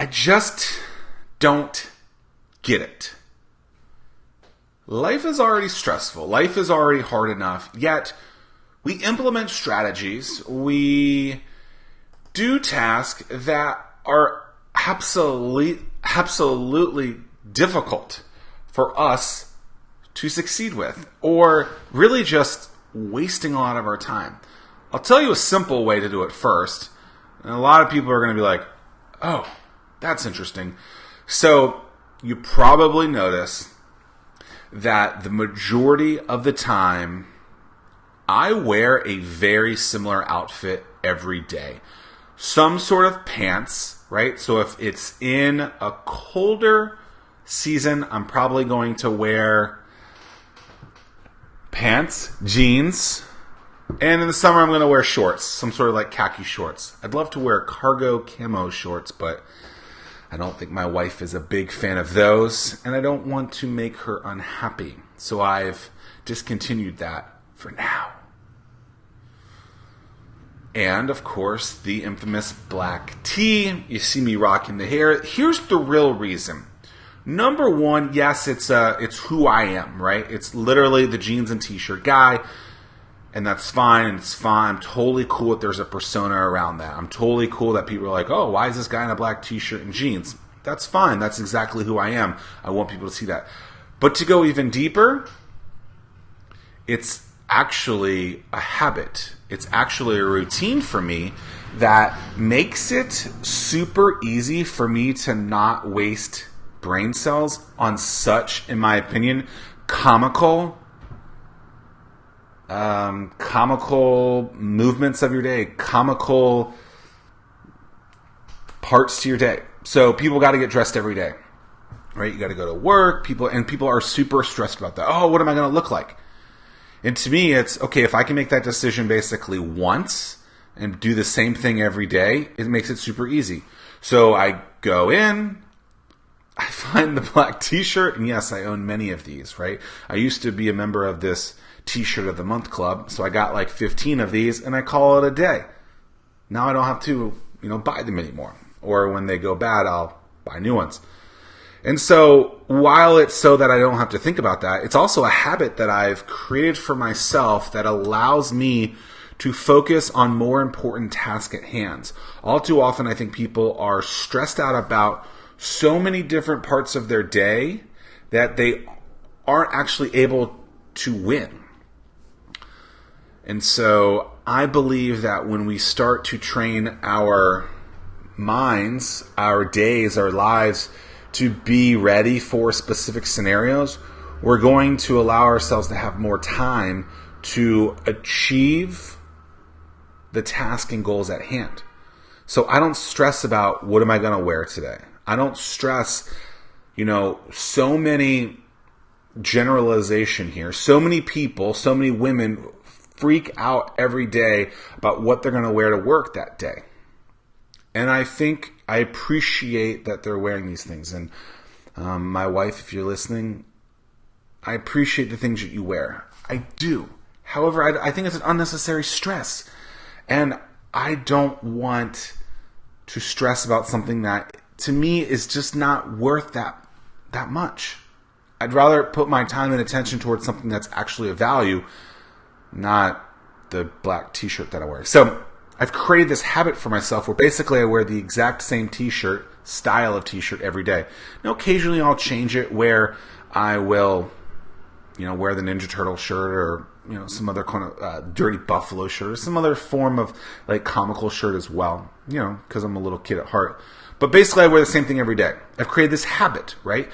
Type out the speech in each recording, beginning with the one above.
I just don't get it. Life is already stressful. Life is already hard enough. Yet, we implement strategies. We do tasks that are absolutely difficult for us to succeed with. Or really just wasting a lot of our time. I'll tell you a simple way to do it first. And a lot of people are going to be like, oh, that's interesting. So, you probably notice that the majority of the time, I wear a very similar outfit every day. Some sort of pants, right? So if it's in a colder season, I'm probably going to wear pants, jeans, and in the summer I'm going to wear shorts, some sort of like khaki shorts. I'd love to wear cargo camo shorts, but I don't think my wife is a big fan of those, and I don't want to make her unhappy. So I've discontinued that for now. And, of course, the infamous black tee. You see me rocking the hair. Here's the real reason. Number one, yes, it's who I am, right? It's literally the jeans and t-shirt guy. And that's fine, and it's fine. I'm totally cool if there's a persona around that. I'm totally cool that people are like, oh, why is this guy in a black t-shirt and jeans? That's fine. That's exactly who I am. I want people to see that. But to go even deeper, it's actually a habit. It's actually a routine for me that makes it super easy for me to not waste brain cells on such, in my opinion, comical movements of your day, comical parts to your day. So people got to get dressed every day, right? You got to go to work. People are super stressed about that. Oh, what am I going to look like? And to me, it's okay if I can make that decision basically once and do the same thing every day. It makes it super easy. So I go in. I find the black t-shirt, and yes, I own many of these, right? I used to be a member of this t-shirt of the month club, so I got like 15 of these, and I call it a day. Now I don't have to, buy them anymore. Or when they go bad, I'll buy new ones. And so, while it's so that I don't have to think about that, it's also a habit that I've created for myself that allows me to focus on more important tasks at hand. All too often, I think people are stressed out about so many different parts of their day that they aren't actually able to win. And so I believe that when we start to train our minds, our days, our lives to be ready for specific scenarios, we're going to allow ourselves to have more time to achieve the task and goals at hand. So I don't stress about what am I going to wear today. I don't stress, so many generalization here. So many people, so many women freak out every day about what they're going to wear to work that day. And I think I appreciate that they're wearing these things. And my wife, if you're listening, I appreciate the things that you wear. I do. However, I think it's an unnecessary stress. And I don't want to stress about something that, to me, is just not worth that much. I'd rather put my time and attention towards something that's actually of value, not the black t-shirt that I wear. So I've created this habit for myself where basically I wear the exact same t-shirt, style of t-shirt every day. Now occasionally I'll change it where I will, wear the Ninja Turtle shirt or, some other kind of dirty buffalo shirt or some other form of like comical shirt as well, because I'm a little kid at heart. But basically I wear the same thing every day. I've created this habit, right?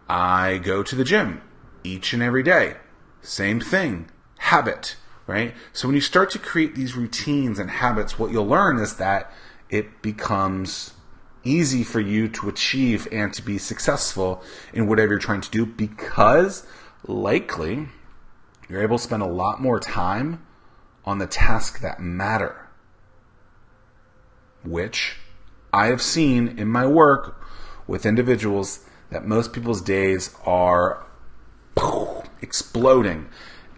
I go to the gym each and every day. Same thing. Habit, right? So when you start to create these routines and habits, what you'll learn is that it becomes easy for you to achieve and to be successful in whatever you're trying to do, because likely you're able to spend a lot more time on the tasks that matter, which I have seen in my work with individuals that most people's days are exploding,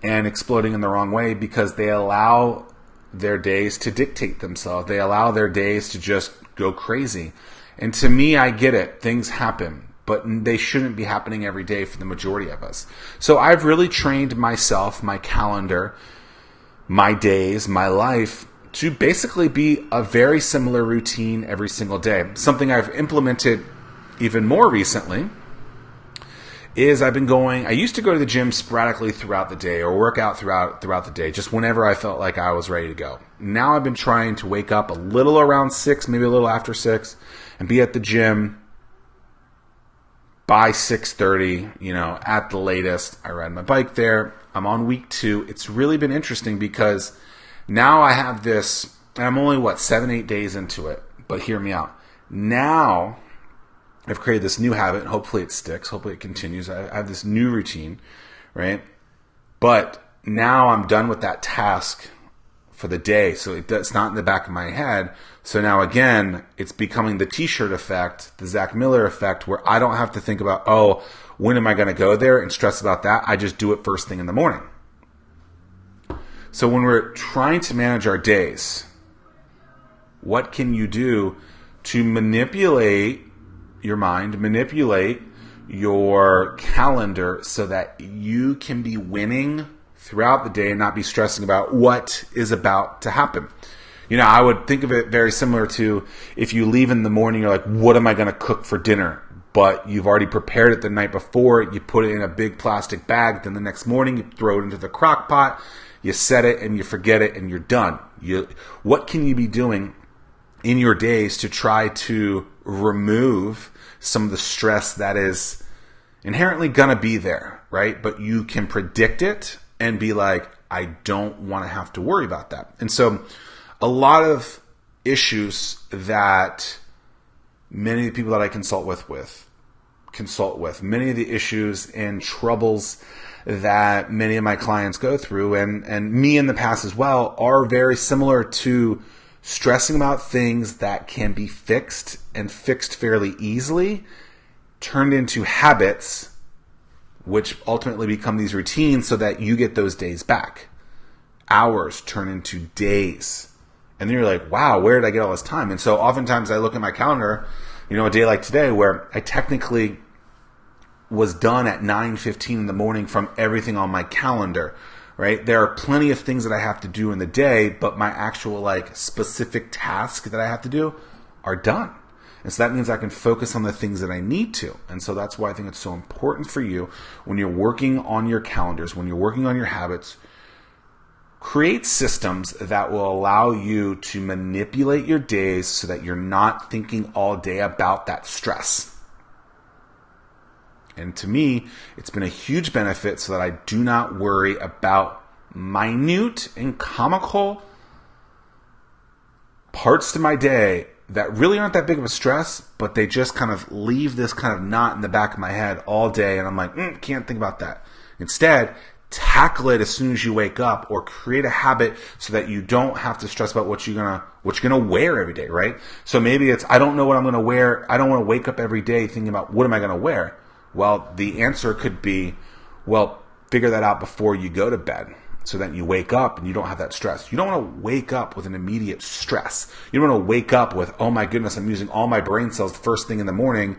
and exploding in the wrong way because they allow their days to dictate themselves. They allow their days to just go crazy. And to me, I get it. Things happen, but they shouldn't be happening every day for the majority of us. So I've really trained myself, my calendar, my days, my life to basically be a very similar routine every single day. Something I've implemented even more recently is I used to go to the gym sporadically throughout the day or work out throughout the day, just whenever I felt like I was ready to go. Now I've been trying to wake up a little around 6, maybe a little after 6, and be at the gym by 6:30, at the latest. I ride my bike there. I'm on week 2. It's really been interesting because now I have this, and I'm only, 7-8 days into it, but hear me out. Now I've created this new habit, and hopefully it sticks. Hopefully it continues. I have this new routine, right? But now I'm done with that task for the day, so it's not in the back of my head. So now again, it's becoming the T-shirt effect, the Zack Miller effect, where I don't have to think about, when am I going to go there and stress about that? I just do it first thing in the morning. So when we're trying to manage our days, what can you do to manipulate your mind, manipulate your calendar so that you can be winning throughout the day and not be stressing about what is about to happen? I would think of it very similar to if you leave in the morning, you're like, what am I going to cook for dinner? But you've already prepared it the night before. You put it in a big plastic bag. Then the next morning, you throw it into the crock pot. You set it and you forget it and you're done. What can you be doing in your days to try to remove some of the stress that is inherently going to be there, right? But you can predict it and be like, I don't want to have to worry about that. And so a lot of issues that many of the people that I consult with, many of the issues and troubles that many of my clients go through, and me in the past as well, are very similar to stressing about things that can be fixed and fixed fairly easily, turned into habits, which ultimately become these routines so that you get those days back. Hours turn into days. And then you're like, wow, where did I get all this time? And so oftentimes I look at my calendar, a day like today where I technically was done at 9:15 in the morning from everything on my calendar, right? There are plenty of things that I have to do in the day, but my actual specific tasks that I have to do are done. And so that means I can focus on the things that I need to. And so that's why I think it's so important for you when you're working on your calendars, when you're working on your habits, create systems that will allow you to manipulate your days so that you're not thinking all day about that stress. And to me, it's been a huge benefit so that I do not worry about minute and comical parts to my day that really aren't that big of a stress, but they just kind of leave this kind of knot in the back of my head all day. And I'm like, can't think about that. Instead, tackle it as soon as you wake up, or create a habit so that you don't have to stress about what you're gonna wear every day, right? So maybe it's, I don't know what I'm gonna wear. I don't want to wake up every day thinking about what am I gonna wear. Well, the answer could be, figure that out before you go to bed so that you wake up and you don't have that stress. You don't want to wake up with an immediate stress. You don't want to wake up with, oh my goodness, I'm using all my brain cells the first thing in the morning,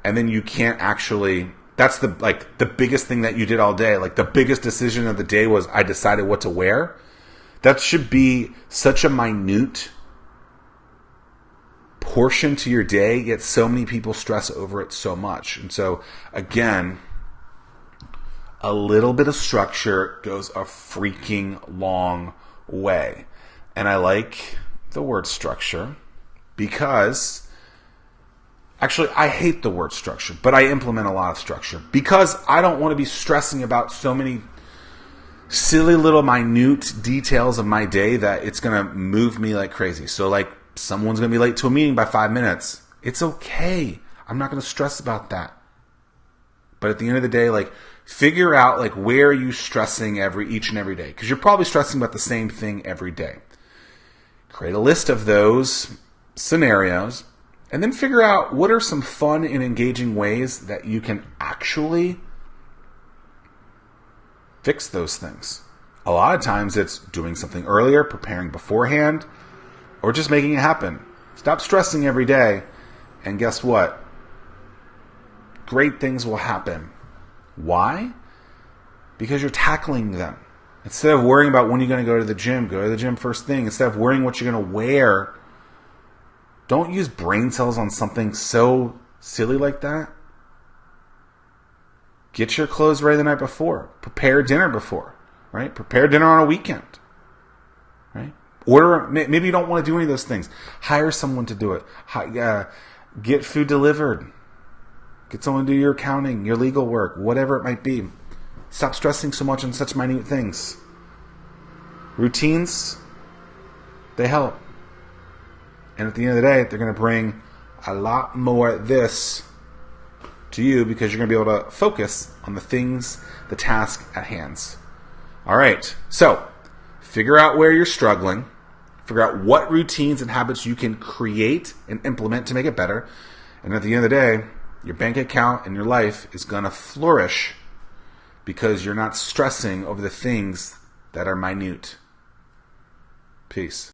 and then you can't actually, that's the biggest thing that you did all day. The biggest decision of the day was I decided what to wear. That should be such a minute portion to your day, yet so many people stress over it so much. And so again, a little bit of structure goes a freaking long way. And I like the word structure because, actually, I hate the word structure, but I implement a lot of structure because I don't want to be stressing about so many silly little minute details of my day that it's going to move me like crazy. So someone's going to be late to a meeting by 5 minutes. It's okay. I'm not going to stress about that. But at the end of the day, figure out where are you stressing each and every day, because you're probably stressing about the same thing every day. Create a list of those scenarios and then figure out what are some fun and engaging ways that you can actually fix those things. A lot of times it's doing something earlier, preparing beforehand, or just making it happen. Stop stressing every day And guess what? Great things will happen. Why? Because you're tackling them. Instead of worrying about when you're going to go to the gym first thing. Instead of worrying what you're going to wear, don't use brain cells on something so silly like that. Get your clothes ready the night before. Prepare dinner before, right? Prepare dinner on a weekend, right? Order. Maybe you don't want to do any of those things. Hire someone to do it. Get food delivered. Get someone to do your accounting, your legal work, whatever it might be. Stop stressing so much on such minute things. Routines, they help. And at the end of the day, they're going to bring a lot more this to you because you're going to be able to focus on the things, the task at hand. All right. So, figure out where you're struggling. Figure out what routines and habits you can create and implement to make it better. And at the end of the day, your bank account and your life is going to flourish because you're not stressing over the things that are minute. Peace.